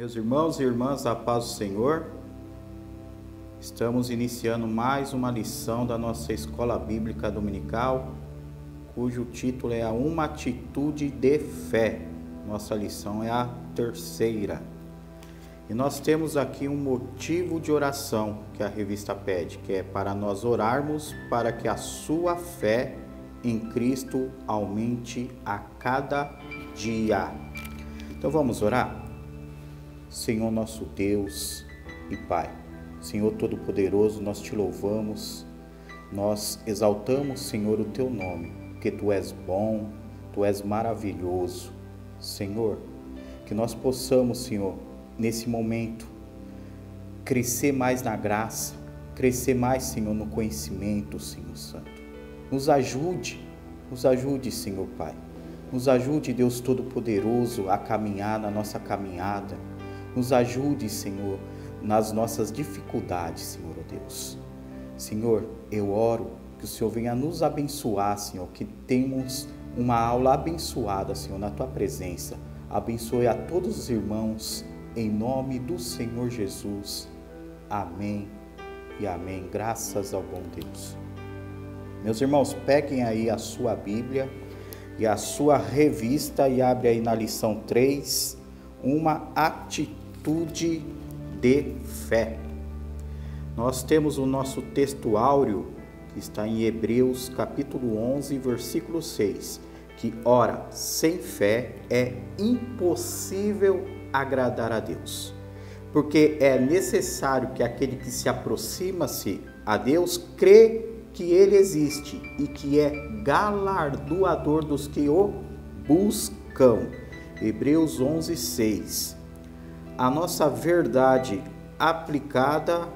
Meus irmãos e irmãs, a paz do Senhor, estamos iniciando mais uma lição da nossa Escola Bíblica Dominical, cujo título é Uma Atitude de Fé. Nossa lição é a terceira. E nós temos aqui um motivo de oração que a revista pede, que é para nós orarmos para que a sua fé em Cristo aumente a cada dia. Então vamos orar? Senhor nosso Deus e Pai, Senhor Todo-Poderoso, nós te louvamos, nós exaltamos, Senhor, o teu nome, porque tu és bom, tu és maravilhoso. Senhor, que nós possamos, Senhor, nesse momento, crescer mais na graça, crescer mais, Senhor, no conhecimento, Senhor Santo. Nos ajude, Senhor Pai. Nos ajude, Deus Todo-Poderoso, a caminhar na nossa caminhada. Nos ajude, Senhor, nas nossas dificuldades, Senhor, ó Deus. Senhor, eu oro que o Senhor venha nos abençoar, Senhor, que tenhamos uma aula abençoada, Senhor, na Tua presença. Abençoe a todos os irmãos, em nome do Senhor Jesus. Amém e amém. Graças ao bom Deus. Meus irmãos, peguem aí a sua Bíblia e a sua revista e abre aí na lição 3, uma atitude de fé. Nós temos o nosso texto áureo, que está em Hebreus capítulo 11, versículo 6, que ora, sem fé é impossível agradar a Deus, porque é necessário que aquele que se aproxima-se a Deus crê que Ele existe e que é galardoador dos que o buscam. Hebreus 11, 6. A nossa verdade aplicada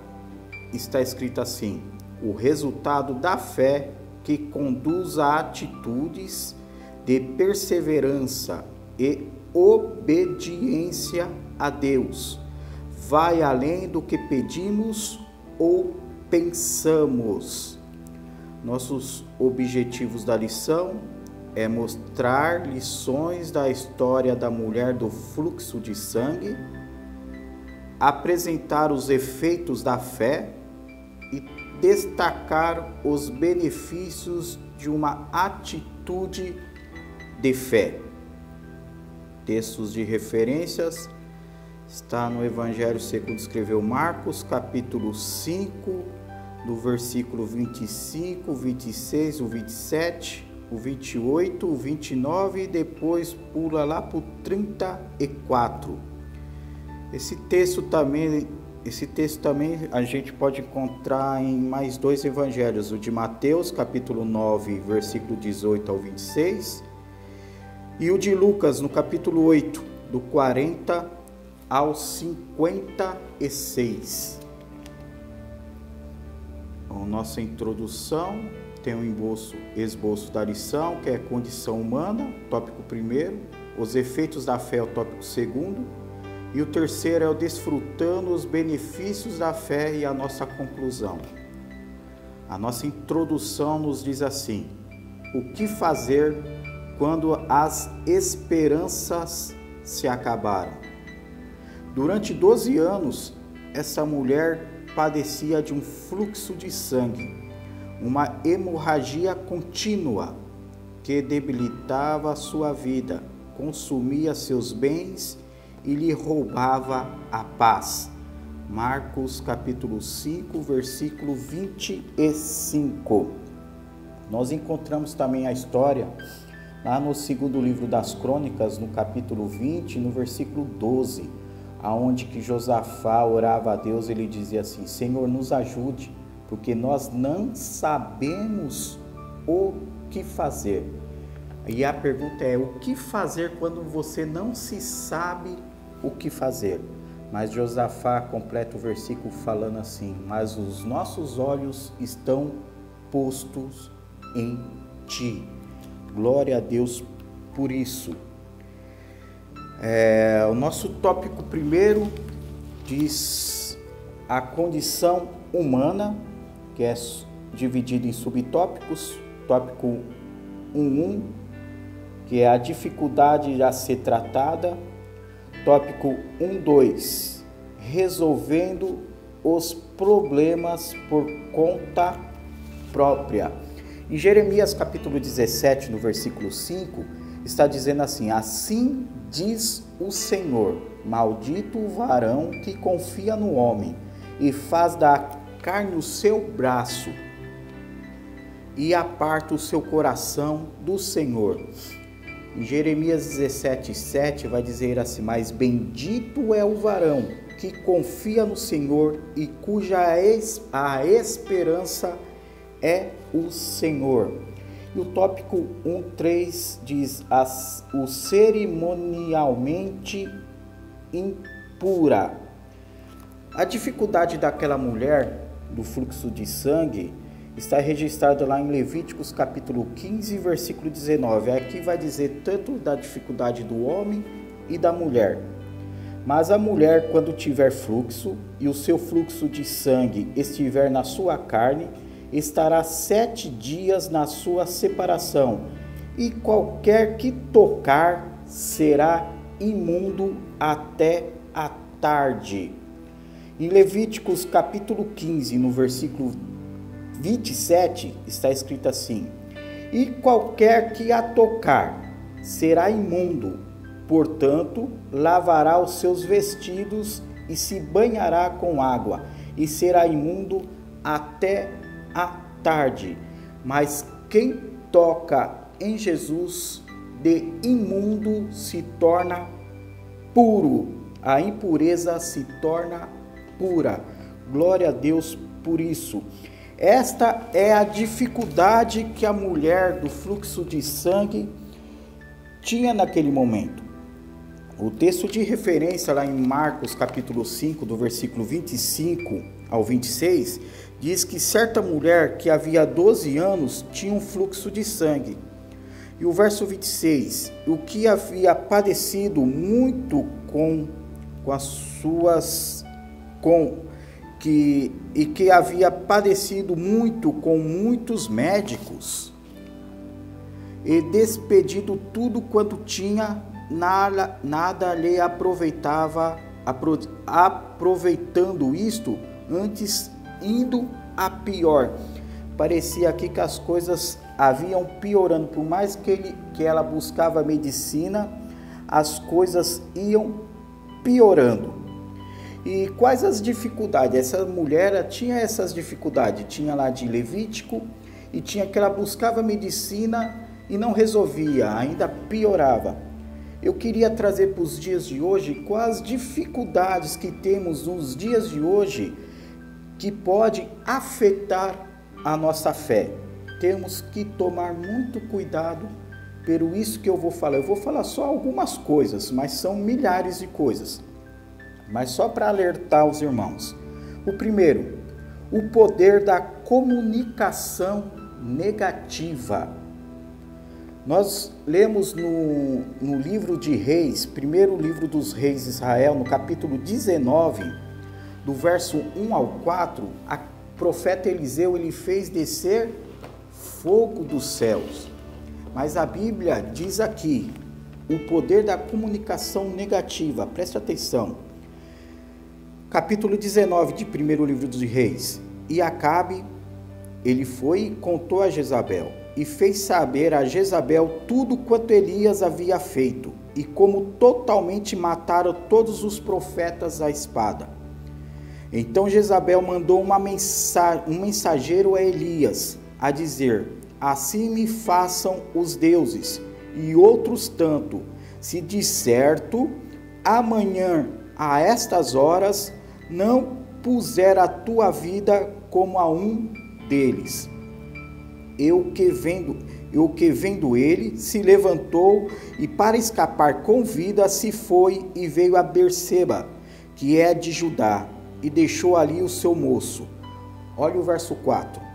está escrita assim: o resultado da fé que conduz a atitudes de perseverança e obediência a Deus vai além do que pedimos ou pensamos. Nossos objetivos da lição é mostrar lições da história da mulher do fluxo de sangue, apresentar os efeitos da fé e destacar os benefícios de uma atitude de fé. Textos de referências está no Evangelho segundo escreveu Marcos, capítulo 5, do versículo 25, 26, o 27, o 28, o 29 e depois pula lá para o 34. Esse texto também a gente pode encontrar em mais dois evangelhos, o de Mateus, capítulo 9, versículo 18 ao 26, e o de Lucas, no capítulo 8, do 40 ao 56. A nossa introdução tem um esboço da lição, que é condição humana, tópico 1, os efeitos da fé, o tópico 2, e o terceiro é o desfrutando os benefícios da fé e a nossa conclusão. A nossa introdução nos diz assim: o que fazer quando as esperanças se acabaram? Durante 12 anos, essa mulher padecia de um fluxo de sangue, uma hemorragia contínua que debilitava a sua vida, consumia seus bens e lhe roubava a paz. Marcos capítulo 5, versículo 25. Nós encontramos também a história lá no segundo livro das Crônicas, no capítulo 20, no versículo 12, aonde que Josafá orava a Deus, ele dizia assim: Senhor, nos ajude, porque nós não sabemos o que fazer. E a pergunta é: o que fazer quando você não se sabe o que fazer? Mas Josafá completa o versículo falando assim: mas os nossos olhos estão postos em ti. Glória a Deus por isso. O nosso tópico 1 diz a condição humana, que é dividido em subtópicos. Tópico 1.1, que é a dificuldade a ser tratada. tópico 1.2, resolvendo os problemas por conta própria. Em Jeremias capítulo 17, no versículo 5, está dizendo assim: assim diz o Senhor, maldito o varão que confia no homem e faz da carne o seu braço e aparta o seu coração do Senhor. Em Jeremias 17:7 vai dizer assim: mas bendito é o varão que confia no Senhor e cuja a esperança é o Senhor. E o tópico 1.3 diz: o cerimonialmente impura. A dificuldade daquela mulher do fluxo de sangue está registrado lá em Levíticos capítulo 15, versículo 19. Aqui vai dizer tanto da dificuldade do homem e da mulher. Mas a mulher, quando tiver fluxo e o seu fluxo de sangue estiver na sua carne, estará 7 dias na sua separação, e qualquer que tocar será imundo até a tarde. Em Levíticos capítulo 15, no versículo 27, está escrito assim: e qualquer que a tocar será imundo, portanto, lavará os seus vestidos e se banhará com água, e será imundo até a tarde. Mas quem toca em Jesus, de imundo se torna puro. A impureza se torna pura. Glória a Deus por isso. Esta é a dificuldade que a mulher do fluxo de sangue tinha naquele momento. O texto de referência lá em Marcos capítulo 5, do versículo 25 ao 26, diz que certa mulher que havia 12 anos tinha um fluxo de sangue. E o verso 26, o que havia padecido muito que havia padecido muito com muitos médicos e despedido tudo quanto tinha, nada lhe aproveitava, aproveitando isto, antes indo a pior. Parecia aqui que as coisas haviam piorando. Por mais que ela buscava medicina, as coisas iam piorando. E quais as dificuldades? Essa mulher tinha essas dificuldades. Tinha lá de Levítico, e tinha que ela buscava medicina e não resolvia, ainda piorava. Eu queria trazer para os dias de hoje quais dificuldades que temos nos dias de hoje que pode afetar a nossa fé. Temos que tomar muito cuidado pelo isso que eu vou falar. Eu vou falar só algumas coisas, mas são milhares de coisas. Mas só para alertar os irmãos. O primeiro, o poder da comunicação negativa. Nós lemos no livro de Reis, primeiro livro dos reis de Israel, no capítulo 19, do verso 1 ao 4, o profeta Eliseu ele fez descer fogo dos céus. Mas a Bíblia diz aqui, o poder da comunicação negativa, preste atenção. Capítulo 19 de primeiro livro dos reis. E Acabe, ele foi e contou a Jezabel, e fez saber a Jezabel tudo quanto Elias havia feito, e como totalmente mataram todos os profetas à espada. Então Jezabel mandou um mensageiro a Elias, a dizer: assim me façam os deuses, e outros tanto, se de certo amanhã a estas horas não puser a tua vida como a um deles. Eu que vendo ele, se levantou e para escapar com vida se foi e veio a Berseba, que é de Judá, e deixou ali o seu moço. Olha o verso 4.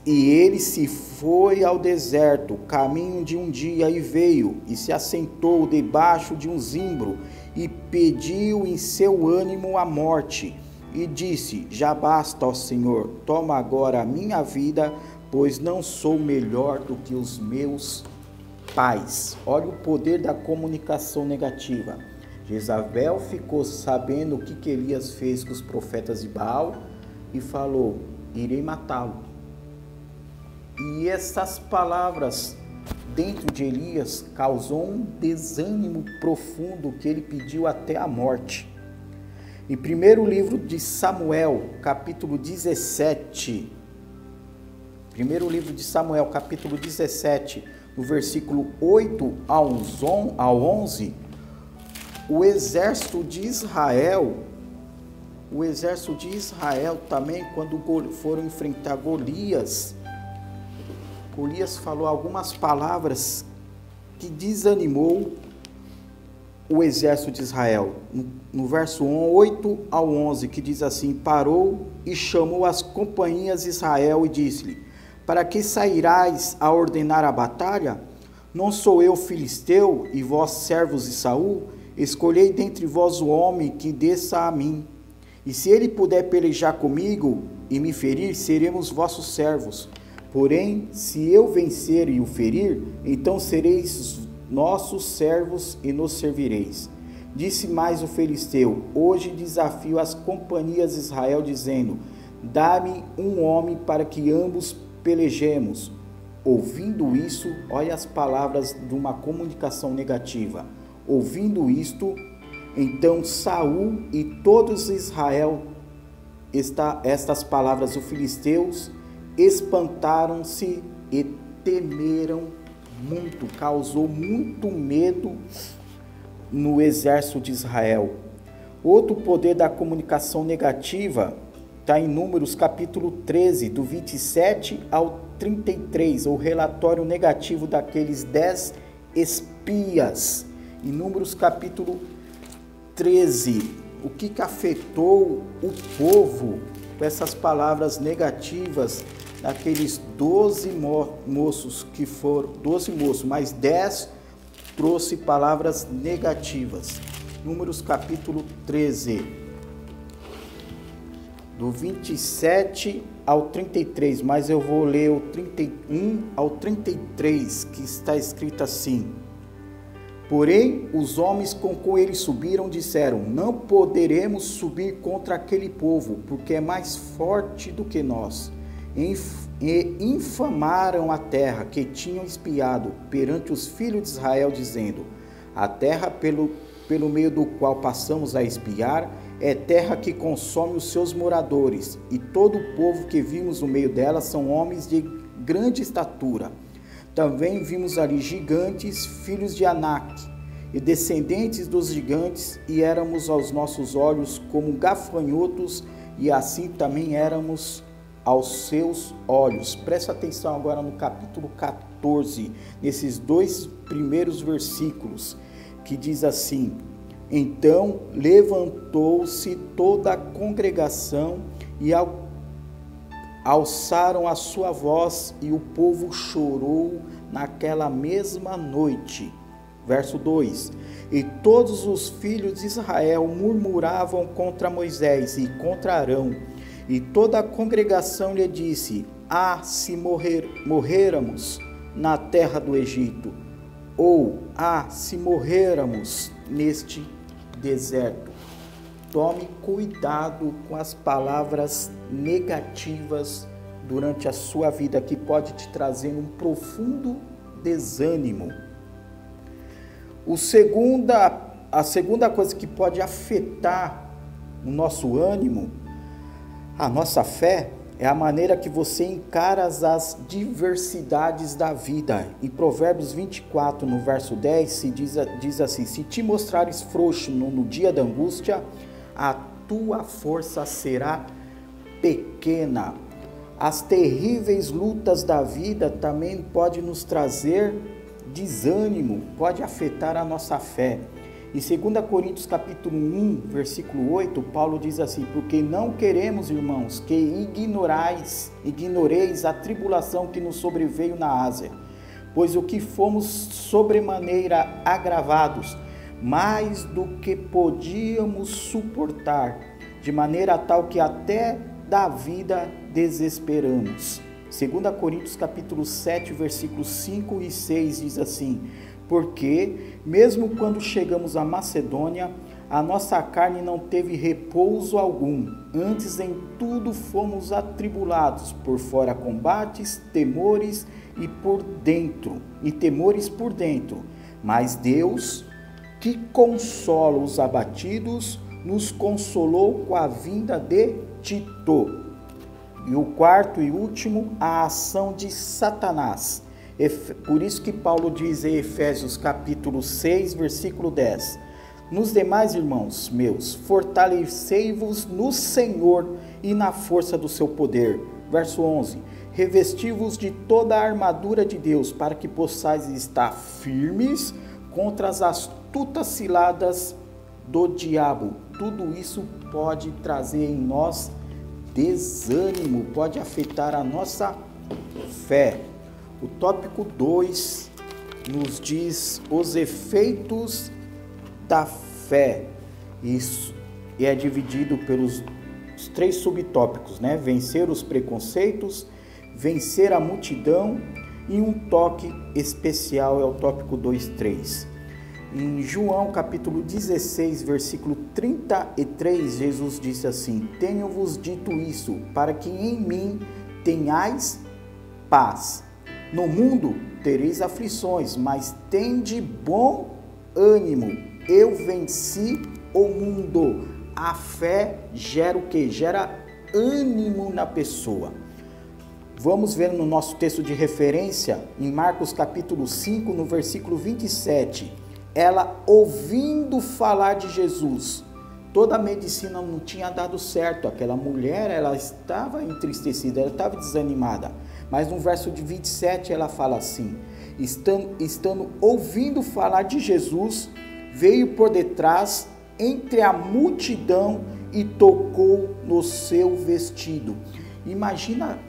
E ele se foi ao deserto, caminho de um dia, e veio, e se assentou debaixo de um zimbro, e pediu em seu ânimo a morte, e disse: já basta, ó Senhor, toma agora a minha vida, pois não sou melhor do que os meus pais. Olha o poder da comunicação negativa. Jezabel ficou sabendo o que Elias fez com os profetas de Baal e falou: irei matá-lo. E essas palavras dentro de Elias causou um desânimo profundo que ele pediu até a morte. Em primeiro livro de Samuel, capítulo 17, primeiro livro de Samuel, capítulo 17, no versículo 8 ao 11, o exército de Israel também, quando foram enfrentar Golias falou algumas palavras que desanimou o exército de Israel. No verso 8 ao 11, que diz assim: parou e chamou as companhias de Israel e disse-lhe: para que sairás a ordenar a batalha? Não sou eu filisteu e vós servos de Saul? Escolhei dentre vós o homem que desça a mim, e se ele puder pelejar comigo e me ferir, seremos vossos servos. Porém, se eu vencer e o ferir, então sereis nossos servos e nos servireis. Disse mais o filisteu: hoje desafio as companhias de Israel, dizendo: dá-me um homem para que ambos pelejemos. Ouvindo isso, olha as palavras de uma comunicação negativa. Ouvindo isto, então Saul e todos Israel, estas palavras dos filisteus, espantaram-se e temeram muito, causou muito medo no exército de Israel. Outro poder da comunicação negativa está em Números capítulo 13, do 27 ao 33, o relatório negativo daqueles 10 espias. Em Números capítulo 13, o que afetou o povo com essas palavras negativas daqueles 12 moços que foram, 12 moços, mais 10 trouxe palavras negativas. Números capítulo 13, do 27 ao 33, mas eu vou ler o 31 ao 33, que está escrito assim: porém, os homens com que eles subiram disseram: não poderemos subir contra aquele povo, porque é mais forte do que nós. E infamaram a terra que tinham espiado perante os filhos de Israel, dizendo: a terra pelo meio do qual passamos a espiar é terra que consome os seus moradores, e todo o povo que vimos no meio dela são homens de grande estatura. Também vimos ali gigantes, filhos de Anak, e descendentes dos gigantes, e éramos aos nossos olhos como gafanhotos, e assim também éramos aos seus olhos. Presta atenção agora no capítulo 14, nesses dois primeiros versículos, que diz assim: então levantou-se toda a congregação e alçaram a sua voz, e o povo chorou naquela mesma noite. Verso 2: e todos os filhos de Israel murmuravam contra Moisés e contra Arão, e toda a congregação lhe disse: ah, se morrêramos na terra do Egito, ou ah, se morrêramos neste deserto. Tome cuidado com as palavras negativas durante a sua vida, que pode te trazer um profundo desânimo. A segunda coisa que pode afetar o nosso ânimo, a nossa fé, é a maneira que você encara as diversidades da vida. Em Provérbios 24, no verso 10, se diz assim: se te mostrares frouxo no dia da angústia, a tua força será pequena. As terríveis lutas da vida também podem nos trazer desânimo, pode afetar a nossa fé. Em 2 Coríntios capítulo 1, versículo 8, Paulo diz assim: porque não queremos, irmãos, que ignoreis a tribulação que nos sobreveio na Ásia, pois o que fomos sobremaneira agravados, mais do que podíamos suportar, de maneira tal que até da vida desesperamos. 2 Coríntios capítulo 7, versículos 5 e 6 diz assim: porque, mesmo quando chegamos à Macedônia, a nossa carne não teve repouso algum. Antes, em tudo fomos atribulados, por fora combates, temores por dentro. Mas Deus, que consola os abatidos, nos consolou com a vinda de Tito. E o quarto e último, a ação de Satanás. Por isso que Paulo diz em Efésios capítulo 6, versículo 10. Nos demais, irmãos meus, fortalecei-vos no Senhor e na força do seu poder. Verso 11. Revesti-vos de toda a armadura de Deus, para que possais estar firmes contra as astutas ciladas do diabo. Tudo isso pode trazer em nós desânimo, pode afetar a nossa fé. O tópico 2 nos diz os efeitos da fé. Isso é dividido pelos 3 subtópicos, né? Vencer os preconceitos, vencer a multidão e um toque especial é o tópico 2.3. Em João capítulo 16, versículo 33, Jesus disse assim: tenho-vos dito isso, para que em mim tenhais paz. No mundo tereis aflições, mas tende bom ânimo. Eu venci o mundo. A fé gera o quê? Gera ânimo na pessoa. Vamos ver no nosso texto de referência, em Marcos capítulo 5, no versículo 27. Ela, ouvindo falar de Jesus, toda a medicina não tinha dado certo. Aquela mulher, ela estava entristecida, ela estava desanimada. Mas no verso de 27 ela fala assim: estando ouvindo falar de Jesus, veio por detrás entre a multidão e tocou no seu vestido. Imagina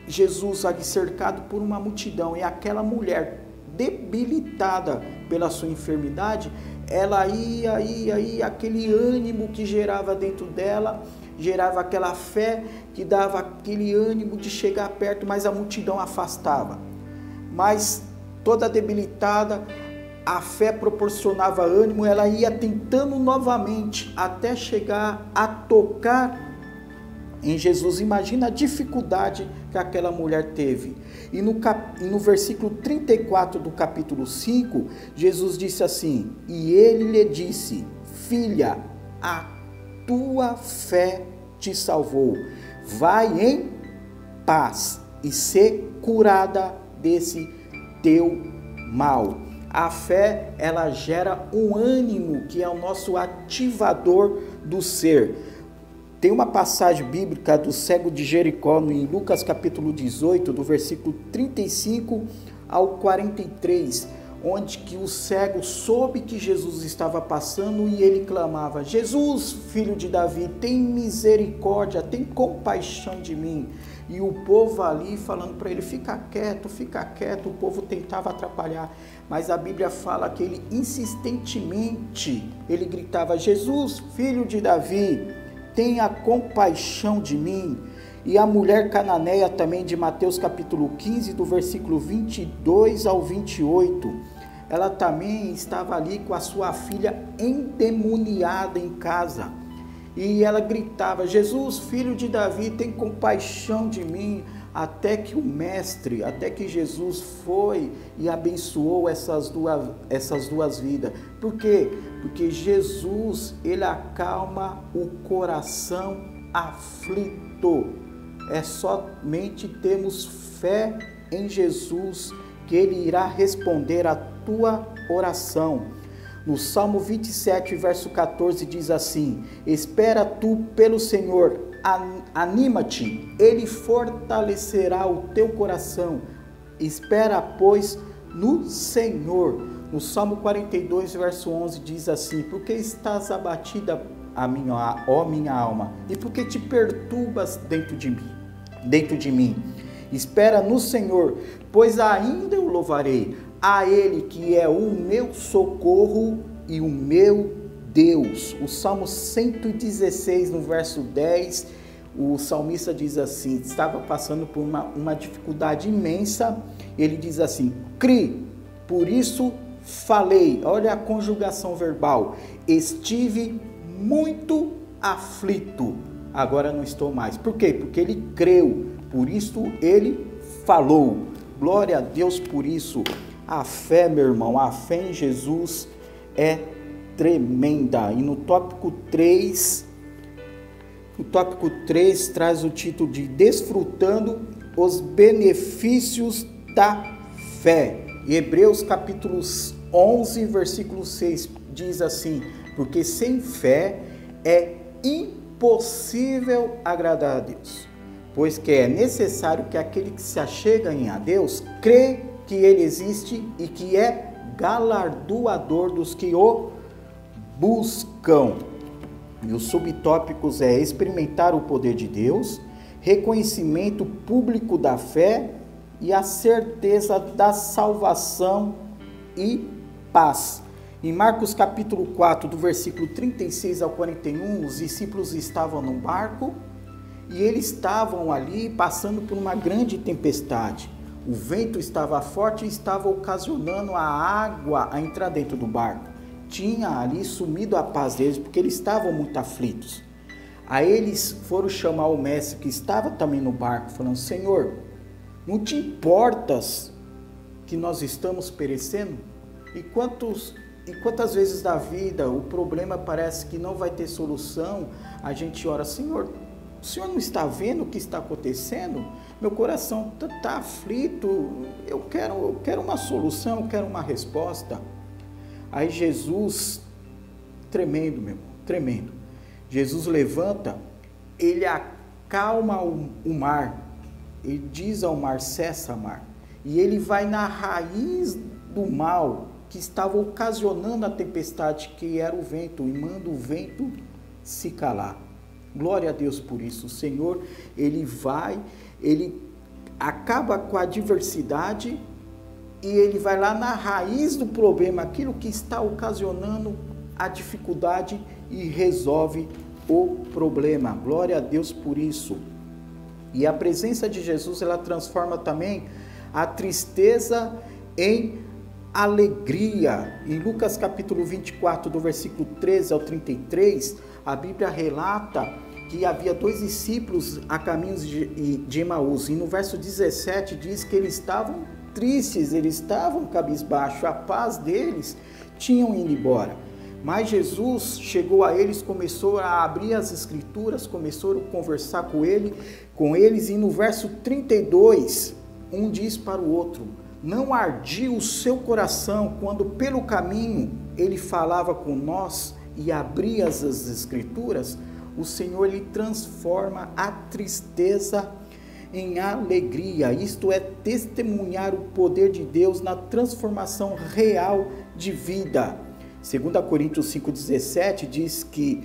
Jesus ali cercado por uma multidão e aquela mulher debilitada pela sua enfermidade, ela ia, aquele ânimo que gerava dentro dela, gerava aquela fé que dava aquele ânimo de chegar perto, mas a multidão afastava. Mas toda debilitada, a fé proporcionava ânimo, ela ia tentando novamente até chegar a tocar em Jesus. Imagina a dificuldade que aquela mulher teve. E no versículo 34 do capítulo 5, Jesus disse assim: e ele lhe disse: filha, a tua fé te salvou. Vai em paz e ser curada desse teu mal. A fé, ela gera um ânimo que é o nosso ativador do ser. Tem uma passagem bíblica do cego de Jericó, em Lucas capítulo 18, do versículo 35 ao 43, onde que o cego soube que Jesus estava passando e ele clamava: Jesus, filho de Davi, tem misericórdia, tem compaixão de mim. E o povo ali falando para ele: fica quieto, o povo tentava atrapalhar. Mas a Bíblia fala que ele insistentemente, ele gritava: Jesus, filho de Davi, tenha compaixão de mim. E a mulher cananeia também, de Mateus capítulo 15, do versículo 22 ao 28, ela também estava ali com a sua filha endemoniada em casa. E ela gritava: Jesus, filho de Davi, tem compaixão de mim. Até que o mestre, até que Jesus foi e abençoou essas duas vidas. Por quê? Porque Jesus, ele acalma o coração aflito. É somente termos fé em Jesus que ele irá responder a tua oração. No Salmo 27, verso 14, diz assim: espera tu pelo Senhor, anima-te, ele fortalecerá o teu coração. Espera, pois, no Senhor. No Salmo 42, verso 11, diz assim: por que estás abatida, ó minha alma? E por que te perturbas dentro de mim? Espera no Senhor, pois ainda eu louvarei a Ele, que é o meu socorro e o meu Deus. O Salmo 116, no verso 10, o salmista diz assim: estava passando por uma dificuldade imensa. Ele diz assim: cri, por isso falei, olha a conjugação verbal, estive muito aflito, agora não estou mais. Por quê? Porque ele creu, por isso ele falou. Glória a Deus por isso. A fé, meu irmão, a fé em Jesus é tremenda. E no tópico 3 traz o título de Desfrutando os benefícios da fé. Em Hebreus capítulo 11, versículo 6 diz assim: porque sem fé é impossível agradar a Deus, pois que é necessário que aquele que se achega a Deus crê que ele existe e que é galardoador dos que o buscam. E os subtópicos é experimentar o poder de Deus, reconhecimento público da fé e a certeza da salvação e paz. Em Marcos capítulo 4, do versículo 36 ao 41, os discípulos estavam no barco e eles estavam ali passando por uma grande tempestade. O vento estava forte e estava ocasionando a água a entrar dentro do barco. Tinha ali sumido a paz deles porque eles estavam muito aflitos. Aí eles foram chamar o mestre que estava também no barco, falando: Senhor, não te importas que nós estamos perecendo? E quantas vezes da vida o problema parece que não vai ter solução, a gente ora: Senhor, o Senhor não está vendo o que está acontecendo? Meu coração está aflito, eu quero uma solução, eu quero uma resposta. Aí Jesus, tremendo, meu irmão, tremendo. Jesus levanta, ele acalma o mar, ele diz ao mar: cessa, mar. E ele vai na raiz do mal que estava ocasionando a tempestade, que era o vento, e manda o vento se calar. Glória a Deus por isso. O Senhor, ele acaba com a adversidade e ele vai lá na raiz do problema, aquilo que está ocasionando a dificuldade, e resolve o problema. Glória a Deus por isso. E a presença de Jesus, ela transforma também a tristeza em alegria. Em Lucas capítulo 24, do versículo 13 ao 33, a Bíblia relata que havia 2 discípulos a caminho de Emaús. E no verso 17 diz que eles estavam tristes, eles estavam cabisbaixos, a paz deles tinham ido embora. Mas Jesus chegou a eles, começou a abrir as escrituras, começou a conversar com eles, e no verso 32, um diz para o outro: não ardia o seu coração quando pelo caminho ele falava com nós e abria as escrituras? O Senhor, ele transforma a tristeza em alegria. Isto é testemunhar o poder de Deus na transformação real de vida. 2 Coríntios 5,17 diz que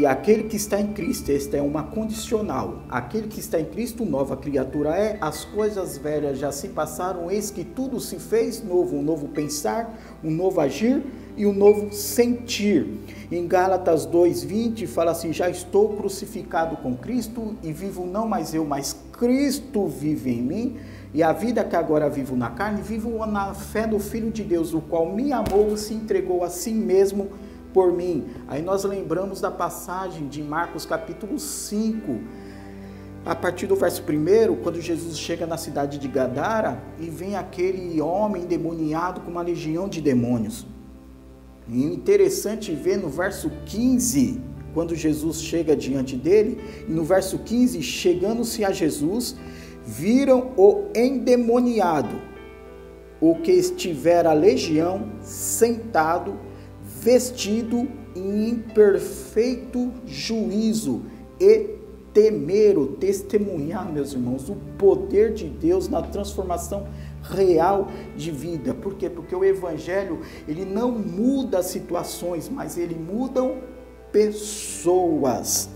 aquele que está em Cristo, esta é uma condicional, aquele que está em Cristo, nova criatura é, as coisas velhas já se passaram, eis que tudo se fez novo, um novo pensar, um novo agir e um novo sentir. Em Gálatas 2,20 fala assim: já estou crucificado com Cristo e vivo não mais eu, mas Cristo vive em mim. E a vida que agora vivo na carne, vivo na fé do Filho de Deus, o qual me amou e se entregou a si mesmo por mim. Aí nós lembramos da passagem de Marcos capítulo 5, a partir do verso 1, quando Jesus chega na cidade de Gadara e vem aquele homem endemoniado com uma legião de demônios. E interessante ver no verso 15, quando Jesus chega diante dele, e no verso 15, chegando-se a Jesus, viram o endemoniado, o que estivera a legião, sentado, vestido em perfeito juízo, e temeram, testemunhar, meus irmãos, o poder de Deus na transformação real de vida. Por quê? Porque o Evangelho, ele não muda situações, mas ele muda pessoas.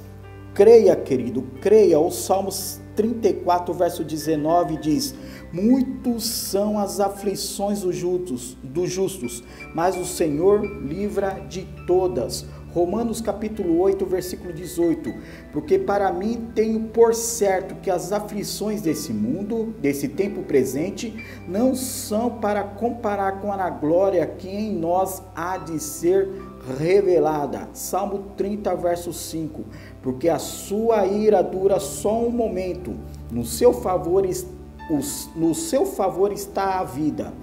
Creia, querido, creia. O Salmos 34, verso 19 diz: muitos são as aflições dos justos, mas o Senhor livra de todas. Romanos capítulo 8, versículo 18. Porque para mim tenho por certo que as aflições desse mundo, desse tempo presente, não são para comparar com a glória que em nós há de ser revelada. Salmo 30, verso 5. Porque a sua ira dura só um momento, no seu favor está a vida.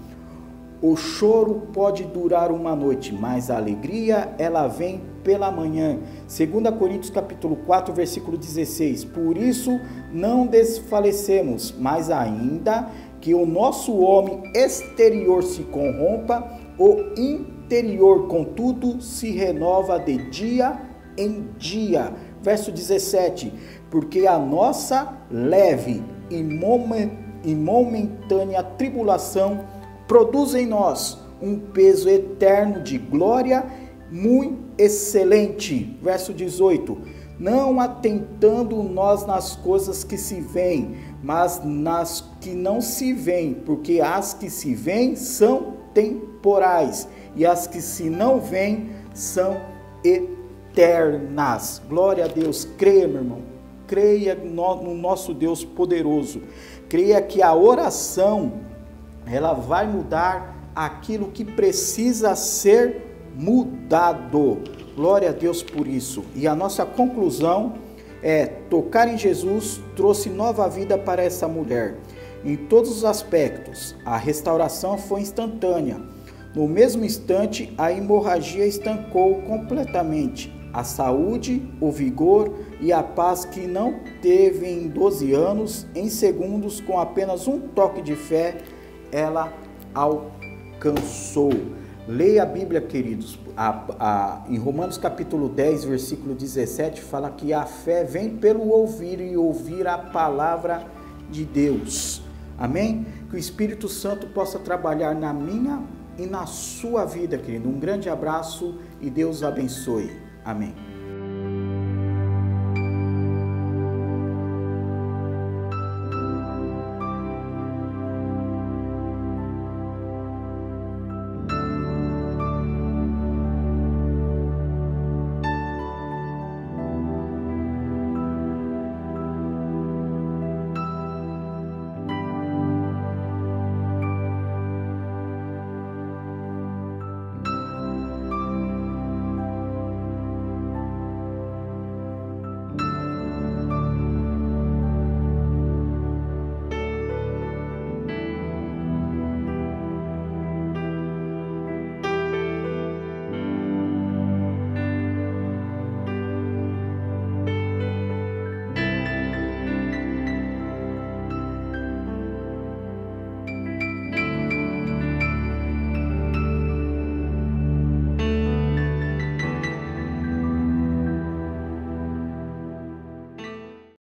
O choro pode durar uma noite, mas a alegria, ela vem pela manhã. 2 Coríntios capítulo 4, versículo 16. Por isso não desfalecemos, mas ainda que o nosso homem exterior se corrompa, o interior, contudo, se renova de dia em dia. Verso 17. Porque a nossa leve e momentânea tribulação produz em nós um peso eterno de glória muito excelente. Verso 18. Não atentando nós nas coisas que se veem, mas nas que não se veem, porque as que se veem são temporais, e as que se não veem são eternas. Glória a Deus. Creia, meu irmão. Creia no nosso Deus poderoso. Creia que a oração, ela vai mudar aquilo que precisa ser mudado. Glória a Deus por isso. E a nossa conclusão é: tocar em Jesus trouxe nova vida para essa mulher. Em todos os aspectos, a restauração foi instantânea. No mesmo instante, a hemorragia estancou completamente. A saúde, o vigor e a paz que não teve em 12 anos, em segundos, com apenas um toque de fé, ela alcançou. Leia a Bíblia, queridos. Em Romanos capítulo 10, versículo 17, fala que a fé vem pelo ouvir e ouvir a palavra de Deus. Amém? Que o Espírito Santo possa trabalhar na minha e na sua vida, querido. Um grande abraço e Deus abençoe. Amém.